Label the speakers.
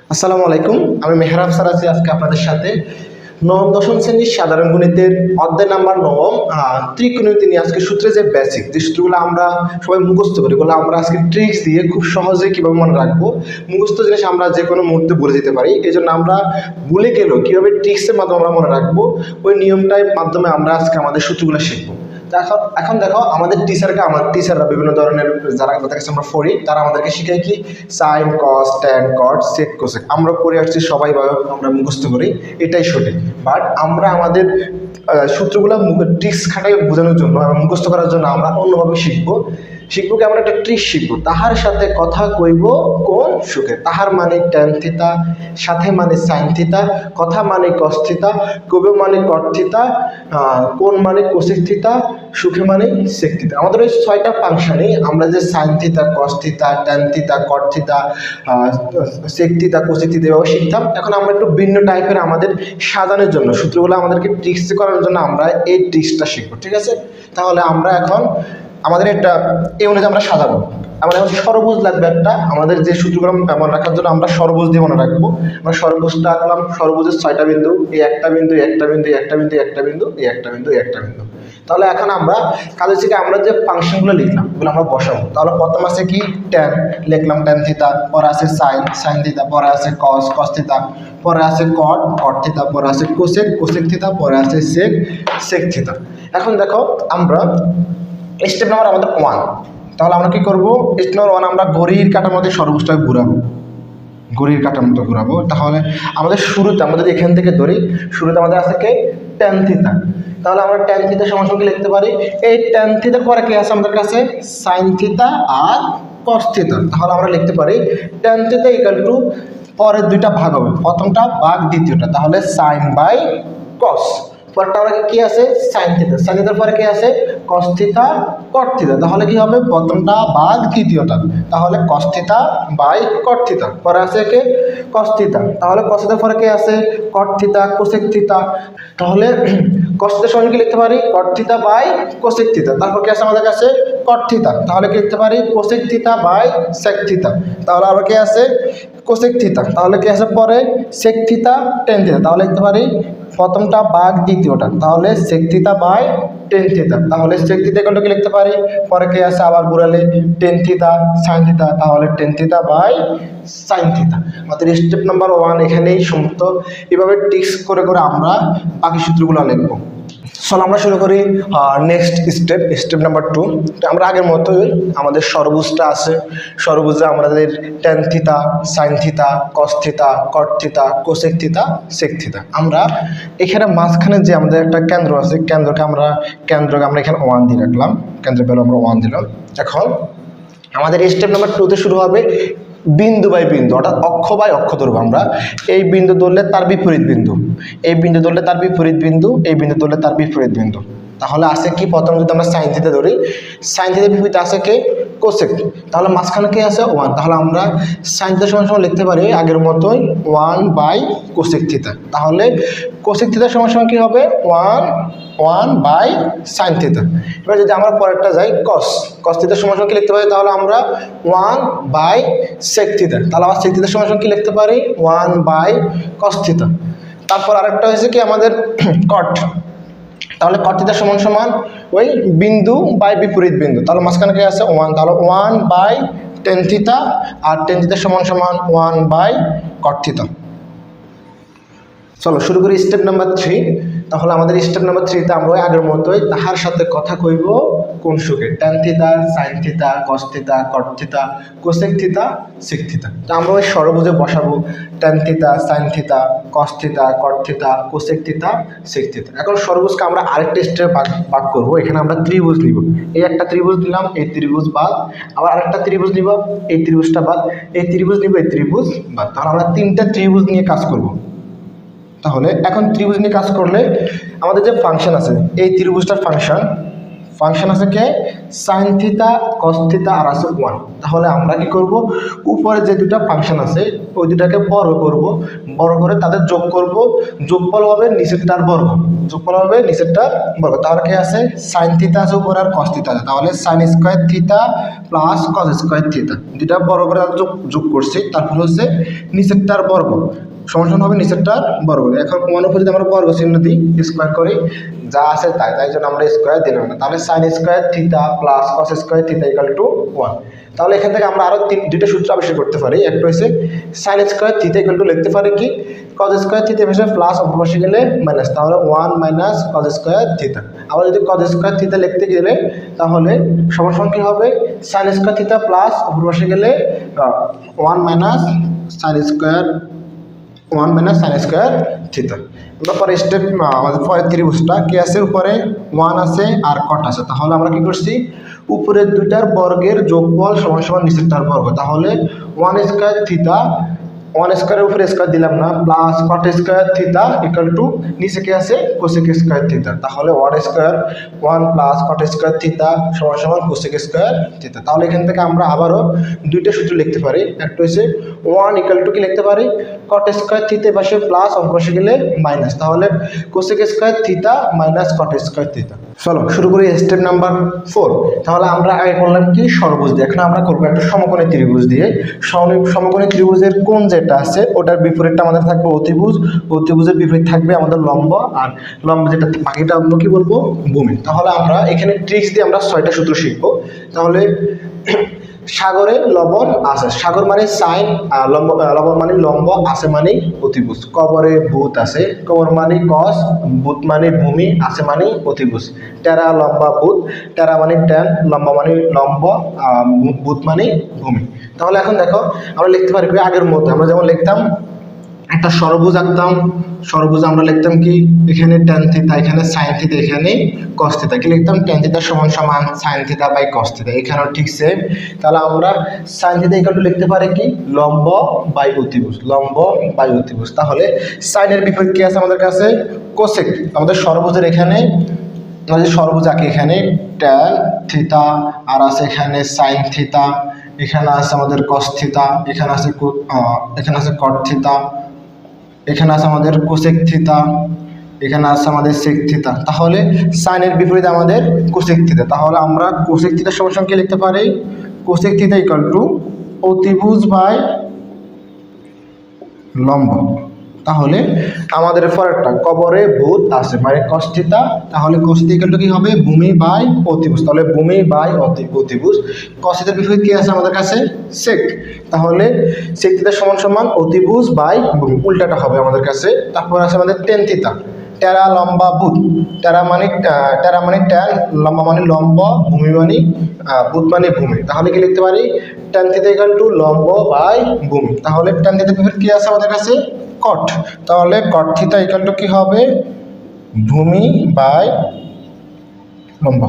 Speaker 1: আসসালামু আলাইকুম, আমি মেহরাব স্যার আছি আজকে আপনাদের সাথে নবম দশম শ্রেণীর সাধারণ গণিতের অধ্যায় নাম্বার নবম ত্রিকোণমিতি নিয়ে আজকে সূত্রে যে বেসিক যে সূত্রগুলো আমরা সবাই মুখস্থ করি, এগুলো আমরা আজকে ট্রিক্স দিয়ে খুব সহজে কীভাবে মনে রাখবো। মুখস্থ জিনিস আমরা যে কোনো মুহূর্তে ভুলে যেতে পারি, এই জন্য আমরা ভুলে গেলেও কীভাবে ট্রিক্সের মাধ্যমে আমরা মনে রাখবো ওই নিয়মটার মাধ্যমে আমরা আজকে আমাদের সূত্রগুলো শিখবো। এখন দেখো আমাদের টিচাররা বিভিন্ন ধরনের যারা আমাদের কাছে আমরা পড়ি তারা আমাদেরকে শিখায় কি sine cos tan cot sec cosec আমরা পড়ে আসছি সবাই আমরা মুখস্থ করি, এটাই সঠিক। বাট আমরা আমাদের সূত্রগুলো ট্রিক্স খাটাই বোঝানোর জন্য এবং মুখস্থ করার জন্য আমরা অন্যভাবে শিখবো কি আমরা একটা ট্রিক্স শিখবো। তাহার সাথে কথা কইব কোন সুখে, তাহার মানে ট্যান থিতা, সাথে মানে সাইন থিতা, কথা মানে কস থিতা, কইব মানে কট থিতা, কোন মানে কোসেক থিতা, সুখে মানে সেক থিতা। আমাদের ওই 6টা ফাংশনে আমরা যে সাইন থিতা, কস থিতা, ট্যান থিতা, কট থিতা, সেক থিতা, কোসেক থিতা এভাবে শিখতাম। এখন আমরা একটু ভিন্ন টাইপের আমাদের সাজানোর জন্য সূত্রগুলো আমাদেরকে ট্রিক্স করার জন্য আমরা এই ট্রিক্সটা শিখবো, ঠিক আছে? তাহলে আমরা এখন আমাদের একটা এই অনুযায়ী আমরা সাজাবো। আমরা এখন সরবুজ লাগবে একটা, আমাদের যে সূত্রগুলো মনে রাখার জন্য আমরা সরবুজ দিয়ে মনে রাখবো। আমরা সরবুজটা আঁকলাম, সরবুজের 6টা বিন্দু, এই একটা বিন্দু, একটা বিন্দু, একটা বিন্দু, একটা বিন্দু, এই একটা বিন্দু, একটা বিন্দু। তাহলে এখন আমরা কাজের থেকে আমরা যে ফাংশনগুলো লিখলাম ওগুলো আমরা বসাবো। তাহলে প্রথম আছে কি ট্যান, লিখলাম ট্যান থিতা, পরে আছে সাইন, সাইন থিতা, পরে আছে কস, কস থিতা, পরে আছে কট, কট থিতা, পরে আছে কোসেক, কোসেক থিতা, পরে আছে সেক, সেক থিতা। এখন দেখো আমরা স্টেপ নাম্বার আমাদের 1, তাহলে আমরা কি করবো? স্টেপ নাম্বার 1 আমরা ঘড়ির কাঁটার মধ্যে সর্বোচ্চটাকে ঘুরাবো, ঘড়ির কাঁটার মতো ঘুরাবো। তাহলে আমাদের শুরুতে আমাদের এখান থেকে ধরি, শুরুতে আমাদের আছে কে ট্যান থিতা। তাহলে আমরা ট্যান থিতা সমান কি লিখতে পারি? এই ট্যান থিতার পরে কি আছে আমাদের কাছে? সাইন থিতা আর কস থিতা। তাহলে আমরা লিখতে পারি ট্যান থিতা ইকুয়াল টু পরের দুইটা ভাগ হবে, প্রথমটা ভাগ দ্বিতীয়টা, তাহলে সাইন বাই কস। পরটা আমরা কি আছে? সাইন থিতা, সাইন থিতার পরে কি আছে? কস থিতা, কট থিতা। তাহলে কি হবে? প্রথমটা ভাগ তৃতীয়টা, তাহলে কস থিতা বাই কট থিতা। পরে আছে কে? কস থিতা। তাহলে কস থিতার পরে কি আছে? কট থিতা, কোসেক থিতা। তাহলে কস থিতার সমান কি লিখতে পারি? কট থিতা বাই কোসেক থিতা। তারপর কি আছে আমাদের কাছে? কট থিতা। তাহলে কি লিখতে পারি? কোসেক থিতা বাই সেক থিতা। তাহলে আবার কি আছে? কোসেক থিতা। তাহলে কি আছে পরে? সেক থিতা, টেন থিতা। তাহলে লিখতে পারি প্রথমটা ভাগ দ্বিতীয়টা, তাহলে সেক থিতা বাই টেন থিতা। তাহলে সেক থিতা ইকুয়াল টু কি লিখতে পারি? পরে কি আছে আবার ঘুরালে টেন থিতা, সাইন থিতা, তাহলে tan theta by sine theta. আমাদের স্টেপ নাম্বার 1 এখানেই সমাপ্ত। এভাবে টিক্স করে করে আমরা বাকি সূত্রগুলো লিখবো। চলো আমরা শুরু করি নেক্সট স্টেপ নাম্বার 2। আমরা আগের মতোই আমাদের সরবুজটা আছে, সরবুজে আমাদের ট্যান থিতা, সাইন থিতা, কস থিতা, কট থিতা, কোসেক থিতা, সেক থিতা। আমরা এখানে মাঝখানে যে আমাদের একটা কেন্দ্র আছে, কেন্দ্রকে আমরা এখানে 1 দিয়ে রাখলাম, কেন্দ্রের ভ্যালু আমরা 1 দিলাম। এখন আমাদের স্টেপ নাম্বার 2তে শুরু হবে বিন্দু বাই বিন্দু, অর্থাৎ অক্ষ বাই অক্ষ ধরবো। আমরা এই বিন্দু ধরলে তার বিপরীত বিন্দু, এই বিন্দু ধরলে তার বিপরীত বিন্দু, এই বিন্দু ধরলে তার বিপরীত বিন্দু। তাহলে আছে কি? প্রথম যদি আমরা সাইন থিতা ধরি, সাইন থিতার বিপরীত আছে কে? কোসেক। তাহলে মাঝখানে কে আছে? 1। তাহলে আমরা সাইন থিতা সমান সমান লিখতে পারি আগের মতোই 1 বাই কোসেক থিতা। তাহলে কোসেক থিতা সমান সমান কি হবে? 1 বাই সাইন থিতা। এবার যদি আমরা পরেরটা যাই কস, কস থিতা সমান সমান কি লিখতে পারি? তাহলে আমরা 1 বাই সেক থিতা। তাহলে আমরা সেক থিতা সমান সমান কি লিখতে পারি? 1 বাই কস থিতা। তারপর আরেকটা হয়েছে কি আমাদের কট। তাহলে কট থিতা সমান সমান ওই বিন্দু বাই বিপরীত বিন্দু, তাহলে মাঝখানে কি আছে? 1। তাহলে 1 বাই টেন থিতা, আর টেন থিতা সমান সমান 1 বাই কট থিতা। চলো শুরু করি স্টেপ নাম্বার 3। তাহলে আমাদের স্টেপ নাম্বার 3তে আমরা আগের মতোই তাহার সাথে কথা কইব কোন সুখে, ট্যান থিতা, সাইন থিতা, কস থিতা, কট থিতা, কোসেক থিতা, সেক থিতা। তো আমরা ওই সরবুজে বসাবো ট্যান থিতা, সাইন থিতা, কস থিতা, কট থিতা, কোসেক থিতা, সেক থিতা। এখন সরবুজকে আমরা আরেকটা স্টেপে ভাগ করবো। এখানে আমরা ত্রিভুজ নিব, এই একটা ত্রিভুজ নিলাম, এই ত্রিভুজ বাদ, আবার আরেকটা ত্রিভুজ নিব, এই ত্রিভুজটা বাদ, এই ত্রিভুজ নিব, এই ত্রিভুজ বাদ। তাহলে আমরা 3টা ত্রিভুজ নিয়ে কাজ করব। তাহলে এখন ত্রিভুজ নিয়ে কাজ করলে আমাদের যে ফাংশন আছে, এই ত্রিভুজটার ফাংশন আছে কে? সাইন থিতা কস থিতা আর আছে 1। তাহলে আমরা কি করব, উপরে যে দুটো ফাংশন আছে ওই দুটাকে বর্গ করব, বর্গ করে তাদের যোগ করব, যোগফল হবে নিচেরটার বর্গ, যোগফল হবে নিচেরটার বর্গ। তাহলে কি আছে, সাইন থিতা আছে উপরে আর কস থিতা আছে, তাহলে sine square theta plus cos square theta দুটা বর্গ করে যোগ করছি, তারপর হচ্ছে নিচেরটার বর্গ সমান হবে নিচেরটার বর্গ। এখন কোণের উপর যদি আমরা বর্গ চিহ্ন দিই, স্কয়ার করি, যা আছে তাই, তাই জন্য আমরা স্কয়ার দিলাম না। তাহলে sine square theta plus cos square theta equal to 1। তাহলে এখান থেকে আমরা আরো দুইটা সূত্র আবিষ্কার করতে পারি। একটা হচ্ছে sign square theta equal to লিখতে পারি কি, কস স্কয়ার থিতা হিসেবে প্লাস অপর পাশে গেলে মাইনাস, তাহলে 1 মাইনাস কস স্কয়ার থিতা। আবার যদি কস স্কয়ার থিতা লিখতে গেলে তাহলে সমান কি হবে, সাইন স্কয়ার থিতা প্লাস অপর পাশে গেলে 1 minus sine square 1 minus sine square theta. আমরা পরে স্টেপ আমাদের পরের ত্রিভুজটা কি আছে, উপরে 1 আছে আর কট আছে। তাহলে আমরা কি করছি, উপরের দুইটার বর্গের যোগফল সমান সমান নিচেরটার বর্গ। তাহলে 1 স্কয়ার থিতা, 1 স্কয়ারের উপরে স্কয়ার দিলাম না, plus cot square theta equal to নিচে কি আছে কোসেক স্কয়ার থিতা। তাহলে 1 স্কয়ার 1 প্লাস কট স্কয়ার থিতা সমান সমান কোসেক স্কয়ার থিতা। তাহলে এখান থেকে আমরা আবারও দুইটা সূত্র লিখতে পারি। একটা হচ্ছে 1 ইকুয়াল টু কি লিখতে পারি, কট স্কয়ার থিতা পাশে প্লাস অপর পাশে গেলে মাইনাস, তাহলে cosec square theta minus cot square theta. চলো শুরু করি স্টেপ নাম্বার 4। তাহলে আমরা আগে করলাম কি সমকোণ দিয়ে, এখন আমরা করবো একটা সমকোণী ত্রিভুজ দিয়ে। সমকোণী ত্রিভুজের কোণ যেটা আছে ওটার বিপরীতটা আমাদের থাকবে অতিভুজ, অতিভুজের বিপরীত থাকবে আমাদের লম্ব, আর লম্ব যেটা বাকিটা আমরা কি বলবো ভূমি। তাহলে আমরা এখানে ট্রিক্স দিয়ে আমরা 6টা সূত্র শিখবো। তাহলে সাগরে লবণ আছে, সাগর মানে সাইন, লবণ মানে লম্ব, আছে মানে অতিভুজ। কবরে ভূত আছে, কবর মানে কস, ভূত মানে ভূমি, আছে মানে অতিভুজ। টেরা লম্বা ভূত, টেরা মানে ট্যান, লম্বা মানে লম্ব, ভূত মানে ভূমি। তাহলে এখন দেখো আমরা লিখতে পারি আগের মতো, আমরা যেমন লিখতাম একটা ষড়ভুজ আঁকতাম, ষড়ভুজ আমরা লিখতাম কি, এখানে ট্যান থিতা, এখানে সাইন থিতা, এখানে কস থিতা, কি লিখতাম ট্যান থিতা সমান সমান সাইন থিতা বাই কস থিতা, এখানেও ঠিক সেম। তাহলে আমরা সাইন থিতা ইকুয়াল টু লিখতে পারি কি, লম্ব বাই অতিভুজ, লম্ব বাই অতিভুজ। তাহলে সাইনের বিপরীত কি আছে আমাদের কাছে, কোসেক। আমাদের ষড়ভুজের এখানে আমাদের ষড়ভুজ আঁকি, এখানে ট্যান থিতা আর আছে এখানে সাইন থিতা, এখানে আছে আমাদের কস থিতা, এখানে আছে কট থিতা, এখানে আছে আমাদের কোসেক থিতা, এখানে আছে আমাদের সেক থিতা। তাহলে সাইনের বিপরীতে আমাদের কোসেক থিতা। তাহলে আমরা কোসেক থিতা সমান কি লিখতে পারি, কোসেক থিতা ইকুয়াল টু অতিভুজ বাই লম্ব। তাহলে আমাদের পরেরটা কবরে ভূত আছে মানে কস থিতা, তাহলে কস থিতা ইকুয়াল টু কি হবে, ভূমি বাই অতিভুজ। তাহলে ভূমি বাই অতিভুজ। কস থিতার বিপরীত কি আছে আমাদের কাছে, সেক। তাহলে সেক থিতা সমান সমান অতিভুজ বাই ভূমি, উল্টাটা হবে আমাদের কাছে। তারপর আছে আমাদের টেন থিতা, টেরা লম্বা ভূত, টেরা মানে ট্যান, লম্বা মানে লম্ব, ভূমি মানে ভূত মানে ভূমি। তাহলে কি লিখতে পারি, ট্যান থিতা ইকুয়াল টু লম্ব বাই ভূমি। তাহলে ট্যান থিতার বিপরীত কি আছে আমাদের কাছে, কট। তাহলে কট থিতা ইকুয়াল টু কি হবে, ভূমি বাই লম্ব।